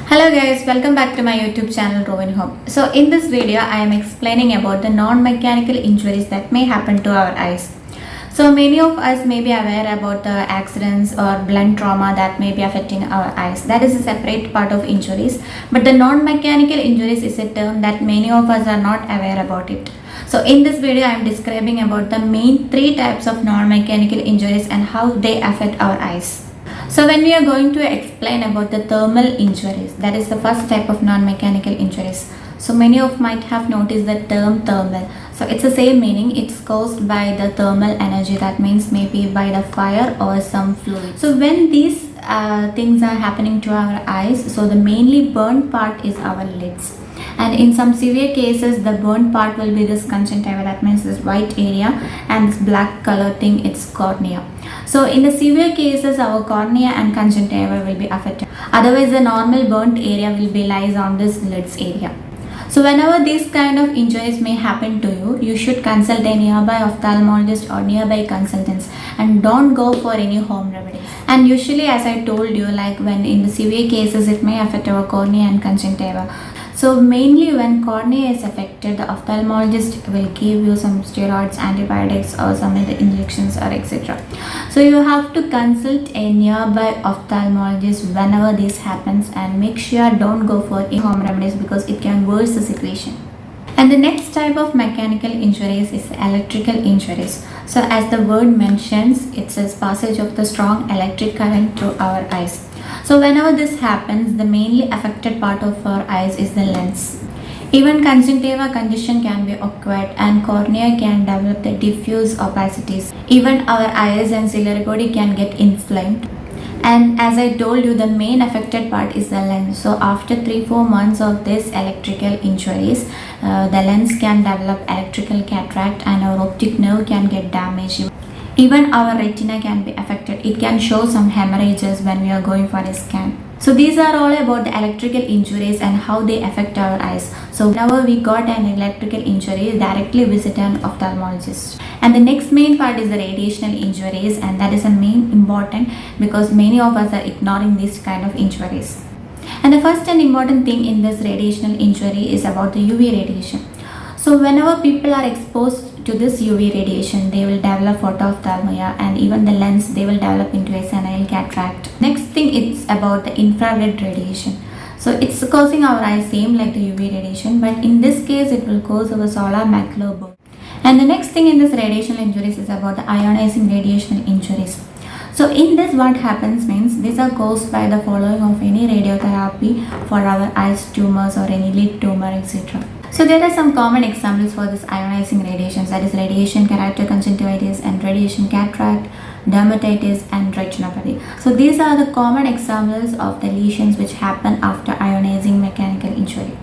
Hello guys, welcome back to my YouTube channel Rowan Home. So in this video I am explaining about the non-mechanical injuries that may happen to our eyes. So many of us may be aware about the accidents or blunt trauma that may be affecting our eyes. That is a separate part of injuries. But the non-mechanical injuries is a term that many of us are not aware about it. So in this video I am describing about the main three types of non-mechanical injuries and how they affect our eyes. So when we are going to explain about the thermal injuries, that is the first type of non-mechanical injuries. So many of might have noticed the term thermal. So it's the same meaning. It's caused by the thermal energy. That means maybe by the fire or some fluid. So when these things are happening to our eyes, so the mainly burnt part is our lids. And in some severe cases the burnt part will be this conjunctiva, that means this white area, and this black color thing, it's cornea. So in the severe cases our cornea and conjunctiva will be affected, otherwise the normal burnt area will be lies on this lids area. So whenever these kind of injuries may happen to you, you should consult a nearby ophthalmologist or nearby consultants and don't go for any home remedies. And usually, as I told you, like when in the severe cases it may affect our cornea and conjunctiva. So mainly when cornea is affected, the ophthalmologist will give you some steroids, antibiotics or some of the injections or etc. So you have to consult a nearby ophthalmologist whenever this happens and make sure don't go for home remedies because it can worsen the situation. And the next type of mechanical injuries is electrical injuries. So as the word mentions, it's a passage of the strong electric current through our eyes. So whenever this happens, the mainly affected part of our eyes is the lens. Even conjunctiva condition can be acquired and cornea can develop the diffuse opacities. Even our eyes and ciliary body can get inflamed. And as I told you, the main affected part is the lens. So after 3-4 months of this electrical injuries, the lens can develop electrical cataract and our optic nerve can get damaged. Even our retina can be affected. It can show some hemorrhages when we are going for a scan. So these are all about the electrical injuries and how they affect our eyes. So whenever we got an electrical injury, directly visit an ophthalmologist. And the next main part is the radiational injuries, and that is a main important because many of us are ignoring these kind of injuries. And the first and important thing in this radiational injury is about the UV radiation. So whenever people are exposed to this UV radiation, they will develop photoophthalmia, and even the lens, they will develop into a senile cataract. Next thing, it's about the infrared radiation. So it's causing our eyes same like the UV radiation, but in this case it will cause our solar macular burn. And the next thing in this radiational injuries is about the ionizing radiational injuries. So in this what happens means these are caused by the following of any radiotherapy for our eyes tumors or any lid tumor, etc. So there are some common examples for this ionizing radiations, that is radiation keratoconjunctivitis and radiation cataract, dermatitis and retinopathy. So these are the common examples of the lesions which happen after ionizing mechanical injury.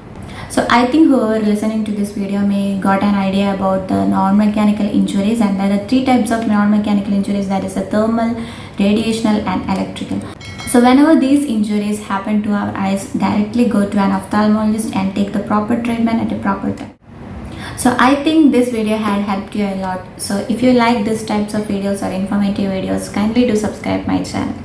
So I think whoever listening to this video may got an idea about the non-mechanical injuries, and there are three types of non-mechanical injuries, that is a thermal, radiational and electrical. So whenever these injuries happen to our eyes, directly go to an ophthalmologist and take the proper treatment at a proper time. So I think this video had helped you a lot. So if you like these types of videos or informative videos, kindly do subscribe my channel.